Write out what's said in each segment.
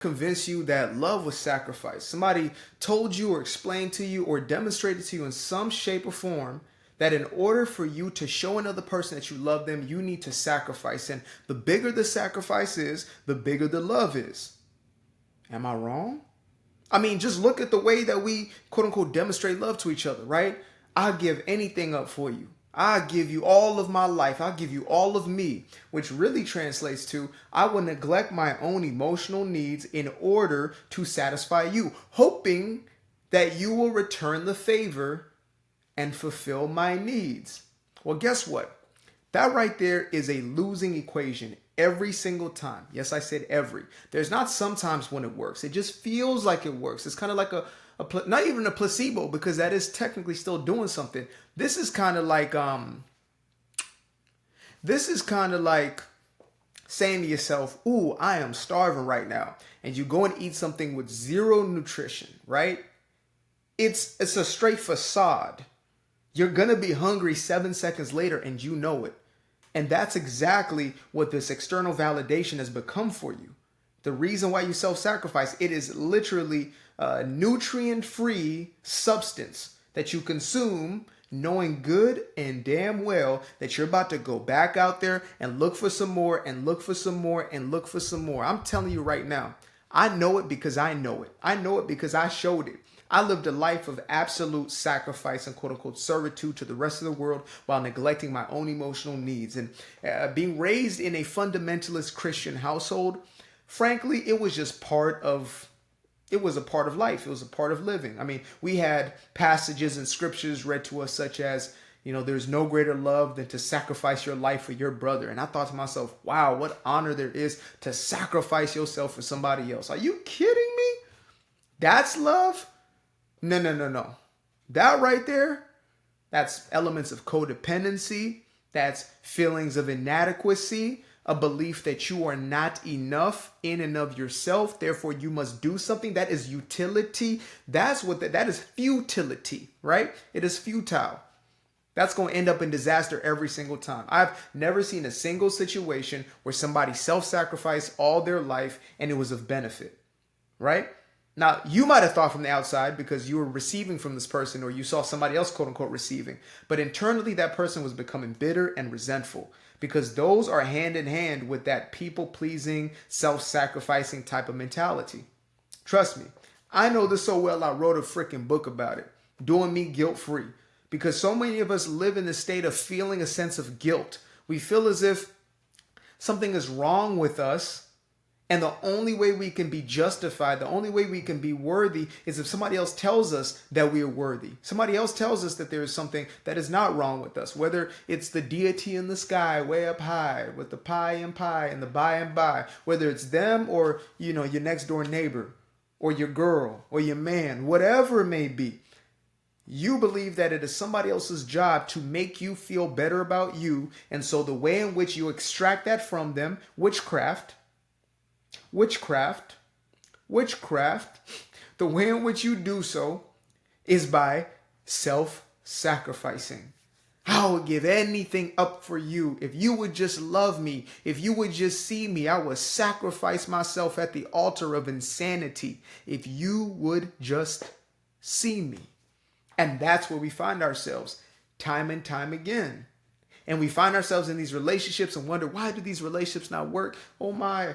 convince you that love was sacrifice. Somebody told you or explained to you or demonstrated to you in some shape or form that in order for you to show another person that you love them, you need to sacrifice. And the bigger the sacrifice is, the bigger the love is. Am I wrong? I mean, just look at the way that we, quote unquote, demonstrate love to each other, right? I'll give anything up for you. I'll give you all of my life. I'll give you all of me, which really translates to I will neglect my own emotional needs in order to satisfy you, hoping that you will return the favor and fulfill my needs. Well, guess what? That right there is a losing equation every single time. Yes, I said every. There's not sometimes when it works. It just feels like it works. It's kind of like not even a placebo, because that is technically still doing something. This is kind of like saying to yourself, "Ooh, I am starving right now," and you go and eat something with zero nutrition, right? It's a straight facade. You're gonna be hungry 7 seconds later, and you know it. And that's exactly what this external validation has become for you. The reason why you self-sacrifice, it is literally a nutrient-free substance that you consume, knowing good and damn well that you're about to go back out there and look for some more and look for some more and look for some more. I'm telling you right now, I know it because I know it. I know it because I showed it. I lived a life of absolute sacrifice and quote unquote servitude to the rest of the world while neglecting my own emotional needs. And being raised in a fundamentalist Christian household, frankly, it was just a part of life. It was a part of living. I mean, we had passages and scriptures read to us such as, there's no greater love than to sacrifice your life for your brother. And I thought to myself, wow, what honor there is to sacrifice yourself for somebody else. Are you kidding me? That's love? No. That right there, that's elements of codependency. That's feelings of inadequacy, a belief that you are not enough in and of yourself. Therefore, you must do something. That is utility. That is futility, right? It is futile. That's going to end up in disaster every single time. I've never seen a single situation where somebody self-sacrificed all their life and it was of benefit, right? Now, you might have thought from the outside because you were receiving from this person or you saw somebody else, quote unquote, receiving. But internally, that person was becoming bitter and resentful because those are hand in hand with that people-pleasing, self-sacrificing type of mentality. Trust me, I know this so well, I wrote a freaking book about it, Doing Me Guilt-Free. Because so many of us live in the state of feeling a sense of guilt. We feel as if something is wrong with us. And the only way we can be justified, the only way we can be worthy is if somebody else tells us that we are worthy. Somebody else tells us that there is something that is not wrong with us, whether it's the deity in the sky way up high with the pie and the by and by, whether it's them or, your next door neighbor or your girl or your man, whatever it may be. You believe that it is somebody else's job to make you feel better about you. And so the way in which you extract that from them, witchcraft, the way in which you do so is by self-sacrificing. I would give anything up for you. If you would just love me, if you would just see me, I would sacrifice myself at the altar of insanity. If you would just see me. And that's where we find ourselves time and time again. And we find ourselves in these relationships and wonder, why do these relationships not work? Oh my.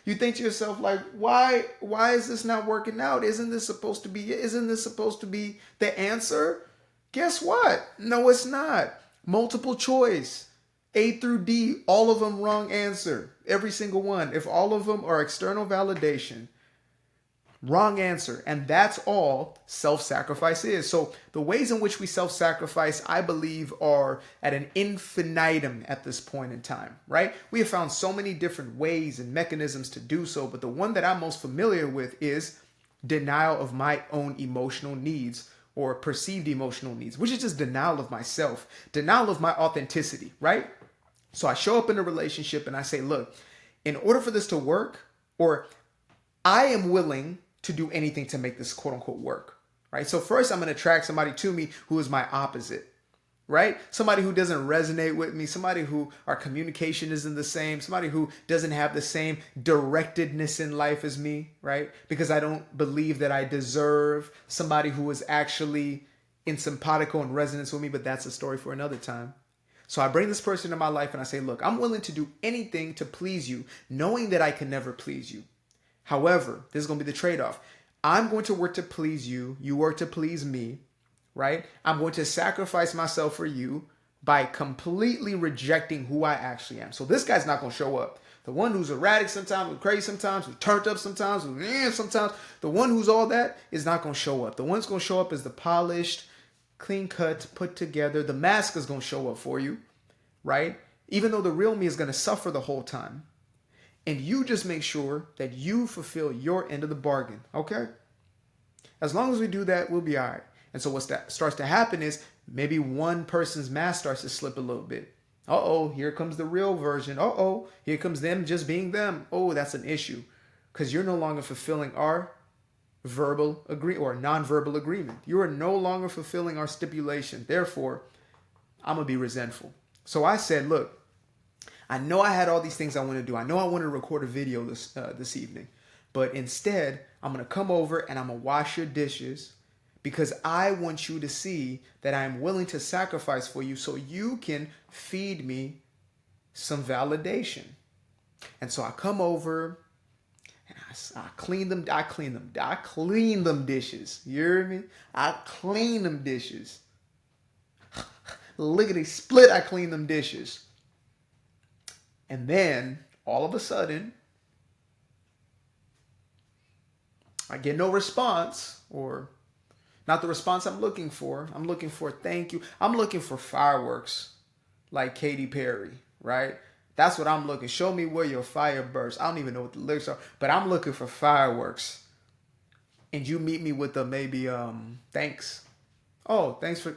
You think to yourself, like, why is this not working out? Isn't this supposed to be the answer? Guess what? No, it's not. Multiple choice. A through D, all of them wrong answer. Every single one. If all of them are external validation, wrong answer. And that's all self-sacrifice is. So the ways in which we self-sacrifice, I believe, are at an infinitum at this point in time, right? We have found so many different ways and mechanisms to do so, but the one that I'm most familiar with is denial of my own emotional needs or perceived emotional needs, which is just denial of myself, denial of my authenticity, right? So I show up in a relationship and I say, look, in order for this to work, or I am willing to do anything to make this quote unquote work, right? So first I'm going to attract somebody to me who is my opposite, right? Somebody who doesn't resonate with me, somebody who our communication isn't the same, somebody who doesn't have the same directedness in life as me, right? Because I don't believe that I deserve somebody who is actually in simpatico and resonance with me, but that's a story for another time. So I bring this person into my life and I say, look, I'm willing to do anything to please you, knowing that I can never please you. However, this is going to be the trade-off. I'm going to work to please you. You work to please me, right? I'm going to sacrifice myself for you by completely rejecting who I actually am. So this guy's not going to show up. The one who's erratic sometimes, who's crazy sometimes, who's turned up sometimes, who's sometimes, the one who's all that is not going to show up. The one that's going to show up is the polished, clean cut, put together. The mask is going to show up for you, right? Even though the real me is going to suffer the whole time. And you just make sure that you fulfill your end of the bargain, okay? As long as we do that, we'll be all right. And so what starts to happen is maybe one person's mask starts to slip a little bit. Uh-oh, here comes the real version. Uh-oh, here comes them just being them. Oh, that's an issue because you're no longer fulfilling our verbal or non-verbal agreement. You are no longer fulfilling our stipulation. Therefore, I'm going to be resentful. So I said, look, I know I had all these things I want to do. I know I want to record a video this evening. But instead, I'm going to come over and I'm going to wash your dishes because I want you to see that I'm willing to sacrifice for you so you can feed me some validation. And so I come over and I clean them dishes. You hear me? I clean them dishes. Lickety split, I clean them dishes. And then, all of a sudden, I get no response, or not the response I'm looking for. I'm looking for thank you. I'm looking for fireworks like Katy Perry, right? That's what I'm looking. Show me where your fire bursts. I don't even know what the lyrics are, but I'm looking for fireworks. And you meet me with a maybe, thanks. Oh, thanks for,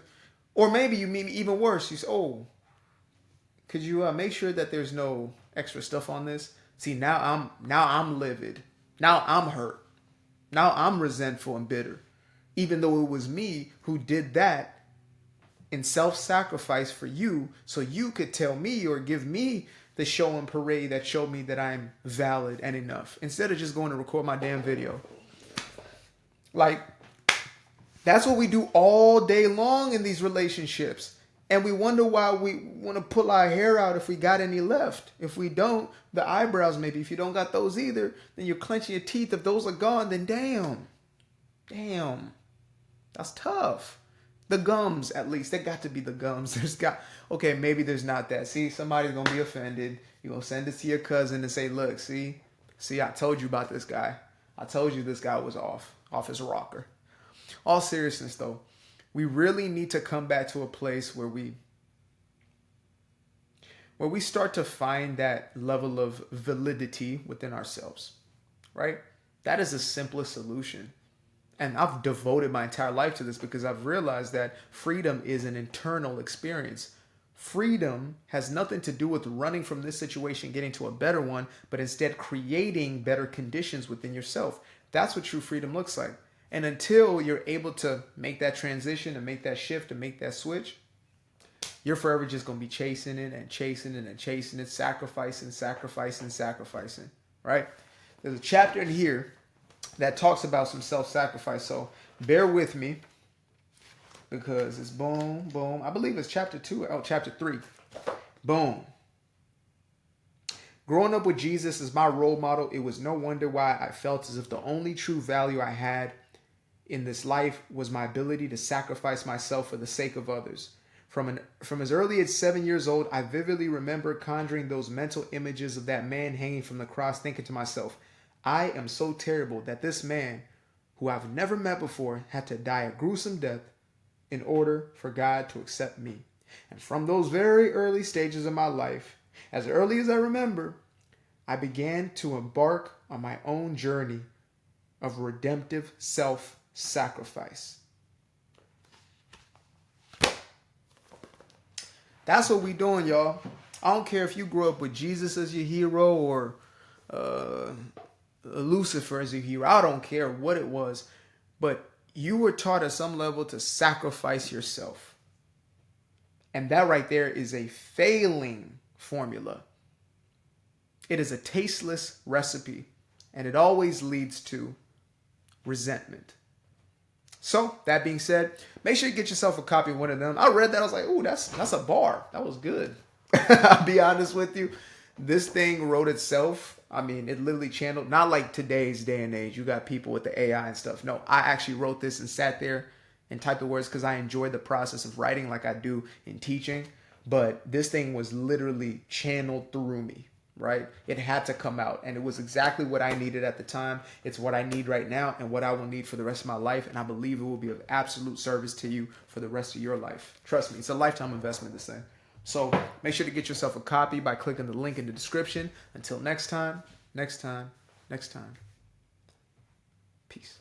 or maybe you meet me even worse. You say, oh, could you make sure that there's no extra stuff on this? See, now I'm livid. Now I'm hurt. Now I'm resentful and bitter. Even though it was me who did that in self-sacrifice for you so you could tell me or give me the show and parade that showed me that I'm valid and enough. Instead of just going to record my damn video. Like, that's what we do all day long in these relationships. And we wonder why we want to pull our hair out if we got any left. If we don't, the eyebrows maybe. If you don't got those either, then you're clenching your teeth. If those are gone, then damn. That's tough. The gums, at least. They got to be the gums. Okay, maybe there's not that. See, somebody's going to be offended. You're going to send it to your cousin and say, look, see, I told you about this guy. I told you this guy was off his rocker. All seriousness, though. We really need to come back to a place where we start to find that level of validity within ourselves, right? That is the simplest solution. And I've devoted my entire life to this because I've realized that freedom is an internal experience. Freedom has nothing to do with running from this situation, getting to a better one, but instead creating better conditions within yourself. That's what true freedom looks like. And until you're able to make that transition and make that shift and make that switch, you're forever just going to be chasing it and chasing it and chasing it, sacrificing, right? There's a chapter in here that talks about some self-sacrifice. So bear with me because it's boom. I believe it's chapter 3. Boom. Growing up with Jesus as my role model, it was no wonder why I felt as if the only true value I had in this life was my ability to sacrifice myself for the sake of others. From as early as 7 years old, I vividly remember conjuring those mental images of that man hanging from the cross, thinking to myself, I am so terrible that this man, who I've never met before, had to die a gruesome death in order for God to accept me. And from those very early stages of my life, as early as I remember, I began to embark on my own journey of redemptive self-sacrifice. That's what we doing, y'all. I don't care if you grew up with Jesus as your hero or Lucifer as your hero. I don't care what it was. But you were taught at some level to sacrifice yourself. And that right there is a failing formula. It is a tasteless recipe, and it always leads to resentment. So, that being said, make sure you get yourself a copy of one of them. I read that. I was like, ooh, that's a bar. That was good. I'll be honest with you. This thing wrote itself. I mean, it literally channeled, not like today's day and age. You got people with the AI and stuff. No, I actually wrote this and sat there and typed the words because I enjoy the process of writing like I do in teaching. But this thing was literally channeled through me, right? It had to come out, and it was exactly what I needed at the time. It's what I need right now and what I will need for the rest of my life, and I believe it will be of absolute service to you for the rest of your life. Trust me, it's a lifetime investment, this thing. So make sure to get yourself a copy by clicking the link in the description. Until next time, peace.